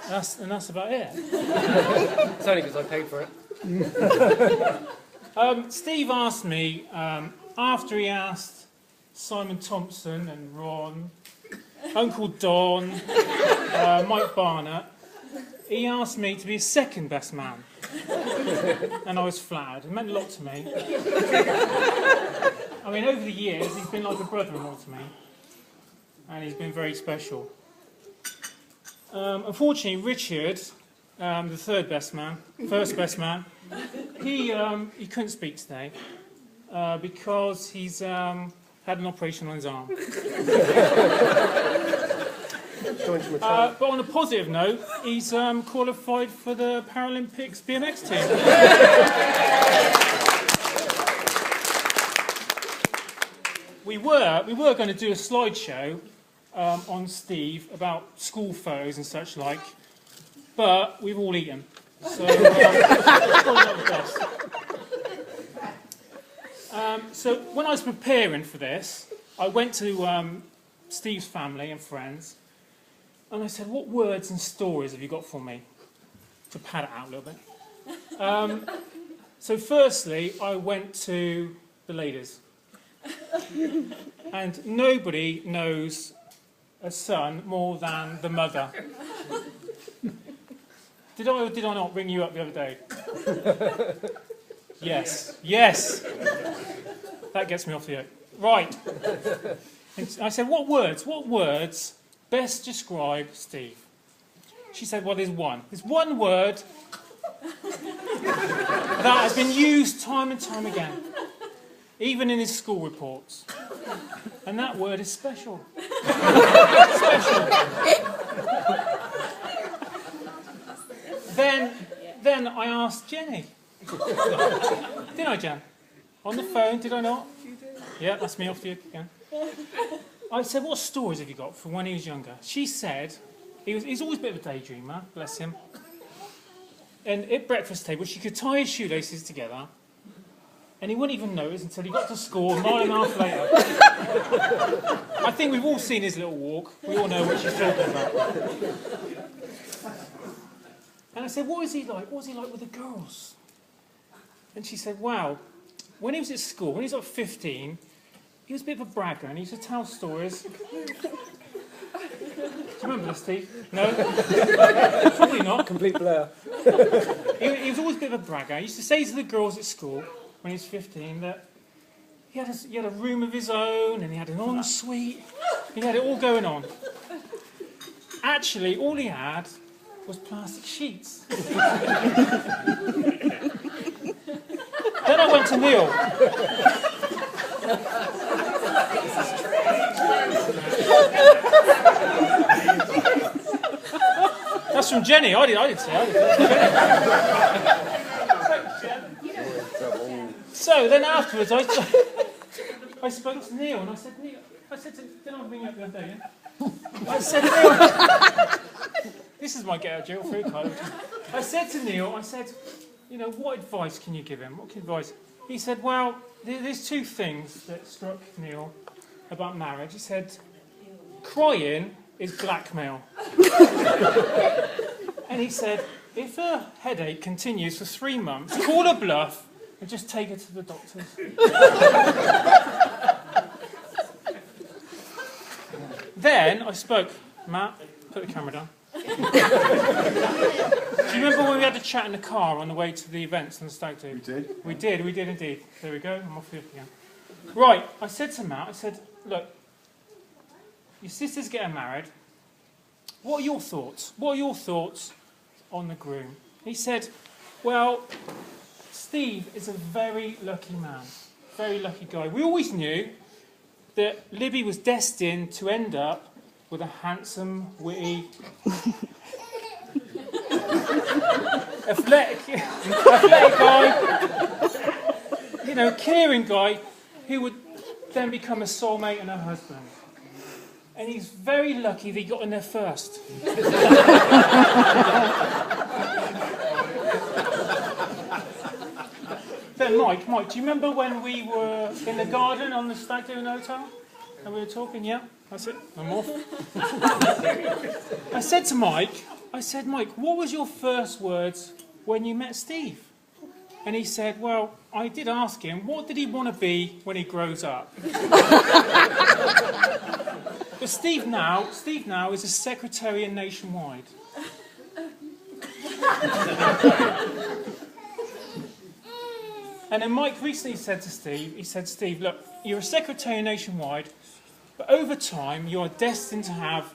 that's about it. It's only because I paid for it. Steve asked me, after he asked Simon Thompson and Ron, Uncle Don, Mike Barnett, he asked me to be his second best man. And I was flattered. It meant a lot to me. I mean, over the years, he's been like a brother-in-law to me. And he's been very special. Unfortunately, Richard, the first best man, he couldn't speak today because he's had an operation on his arm. But on a positive note, he's qualified for the Paralympics BMX team. We were going to do a slideshow on Steve about school photos and such like, but we've all eaten, so probably not the best. So when I was preparing for this, I went to Steve's family and friends, and I said, "What words and stories have you got for me?" To pad it out a little bit. So firstly, I went to the ladies, and nobody knows a son more than the mother. Did I or did I not ring you up the other day? Yes. That gets me off the hook. Right. And I said, what words best describe Steve? She said, well, there's one. There's one word that has been used time and time again, even in his school reports. And that word is special. Special. Then I asked Jenny. Didn't I, Jen? On the phone, did I not? Yeah, that's me off the hook again. I said, what stories have you got from when he was younger? She said, he's always a bit of a daydreamer, bless him. And at breakfast table, she could tie his shoelaces together, and he wouldn't even notice until he got to school a mile and a half later. I think we've all seen his little walk. We all know what she's talking about. And I said, what was he like? What was he like with the girls? And she said, wow, when he was at school, when he was like 15, he was a bit of a bragger, and he used to tell stories. Do you remember this, Steve? No? Probably not. Complete blur. He was always a bit of a bragger. He used to say to the girls at school, when he was 15, that he had a room of his own, and he had an ensuite. He had it all going on. Actually, all he had was plastic sheets. Then I went to Neil. That's from Jenny. I didn't say it. So then afterwards, I spoke to Neil, and I said, Neil, didn't I bring you up the other day? Yeah? I said, Neil, this is my get out of jail free card. I said to Neil, what advice can you give him? What advice? He said, well, there's two things that struck Neil about marriage. He said, crying is blackmail. And he said, if her headache continues for 3 months, call her bluff and just take her to the doctors. Then I spoke. Matt, put the camera down. Do you remember when we had a chat in the car on the way to the events in the stag do? We did indeed. There we go, I'm off the hook again. Right, I said to Matt, look, your sister's getting married. What are your thoughts? What are your thoughts on the groom? He said, well, Steve is a very lucky man, very lucky guy. We always knew that Libby was destined to end up with a handsome, witty, athletic guy, caring guy, who would then become a soulmate and a husband. And he's very lucky that he got in there first. Then Mike, do you remember when we were in the garden on the stag do in the hotel? And we were talking, yeah? That's it, I'm off. I said to Mike, I said, Mike, what was your first words when you met Steve? And he said, well, I did ask him, what did he want to be when he grows up? But Steve now is a secretarian nationwide. And then Mike recently said to Steve, he said, Steve, look, you're a secretary nationwide, but over time you are destined to have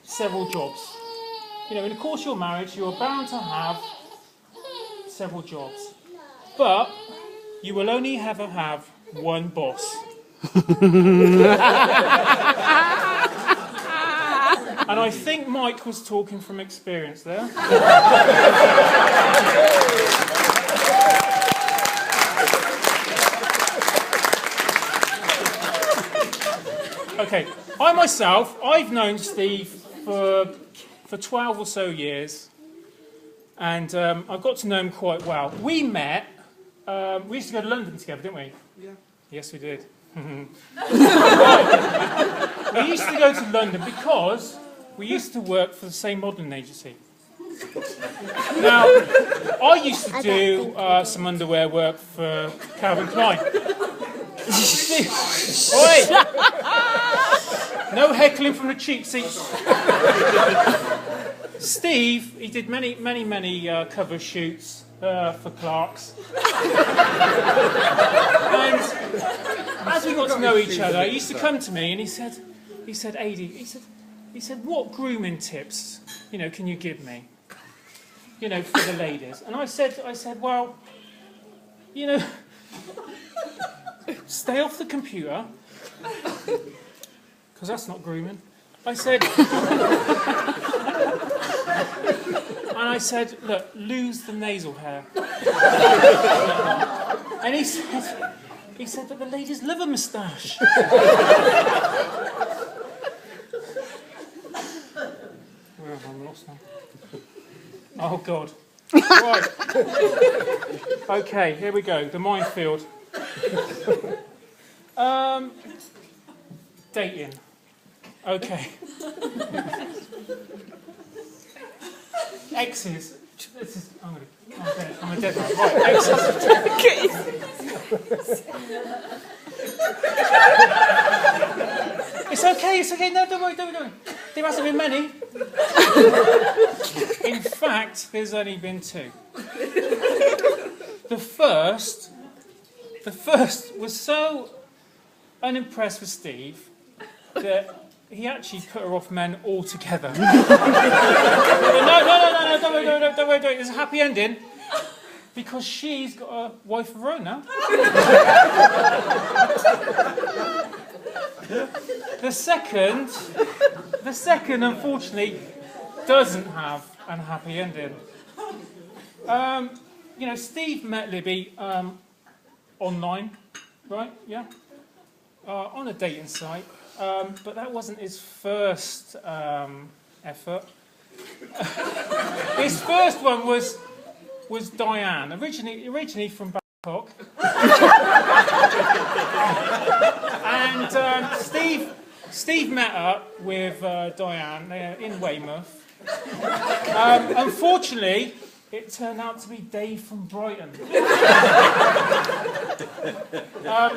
several jobs. You know, in the course of your marriage, you're bound to have several jobs. But you will only ever have one boss. And I think Mike was talking from experience there. Okay, I myself, I've known Steve for 12 or so years, and I've got to know him quite well. We met, we used to go to London together, didn't we? Yeah. Yes, we did. We used to go to London because we used to work for the same modelling agency. Now, I used to do some underwear work for Calvin Klein. Oi! No heckling from the cheap seats. Steve, he did many cover shoots for Clark's. And as we got to know each other, he used to come to me and he said, Adi, he said, what grooming tips, you know, can you give me, you know, for the ladies? And I said, well, you know, stay off the computer, because that's not grooming. I said, look, lose the nasal hair. And he said, but the ladies love a moustache. Well, I'm lost now. Oh, God. Right. Okay, here we go. The minefield. Dating. Okay. Exes. I'm a dead man. Right, exes. It's okay. No, don't worry. There hasn't been many. In fact, there's only been 2. The first was so unimpressed with Steve that he actually put her off men altogether. No, don't worry, there's a happy ending. Because she's got a wife of her own now. The second, unfortunately, doesn't have a happy ending. You know, Steve met Libby online, right? Yeah? On a dating site. But that wasn't his first effort. His first one was Diane, originally from Bangkok. And Steve met up with Diane in Weymouth. Unfortunately, it turned out to be Dave from Brighton.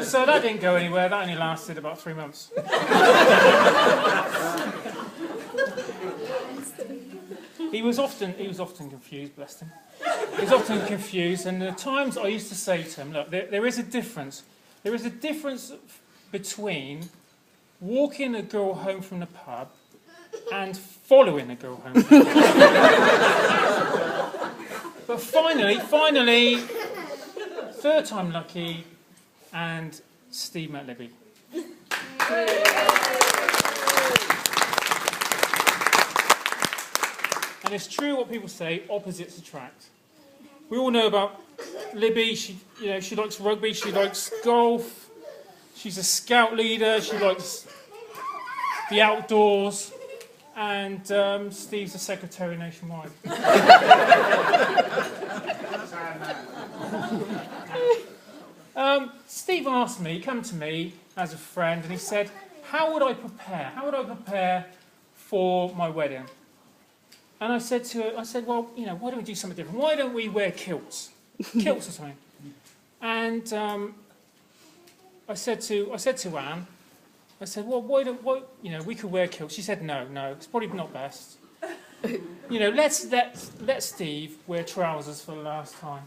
So that didn't go anywhere. That only lasted about 3 months. He was often confused, bless him. He was often confused, and at times I used to say to him, look, there is a difference. There is a difference between walking a girl home from the pub and following a girl home from the pub. But finally, third time lucky, and Steve met Libby. And it's true what people say, opposites attract. We all know about Libby. She likes rugby, she likes golf, she's a scout leader, she likes the outdoors, and Steve's a secretary nationwide. Steve asked me, come to me as a friend, and he said, how would I prepare? How would I prepare for my wedding? And I said to her, well, you know, why don't we do something different? Why don't we wear kilts? Kilts or something. And I said to Anne, I said, well, why, you know, we could wear kilts. She said, no, it's probably not best. You know, let's let Steve wear trousers for the last time.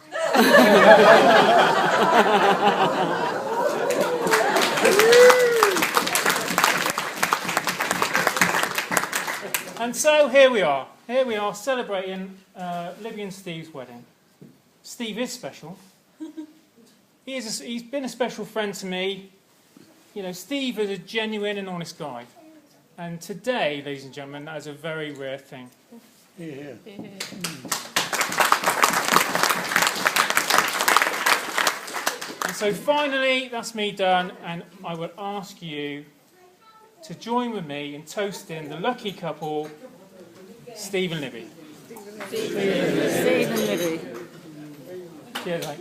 And so here we are celebrating Libby and Steve's wedding. Steve is special. He's been a special friend to me. You know, Steve is a genuine and honest guy. And today, ladies and gentlemen, that is a very rare thing. Yeah. And so finally, that's me done, and I would ask you to join with me in toasting the lucky couple, Steve and Libby. Steve and Libby. Cheers, mate.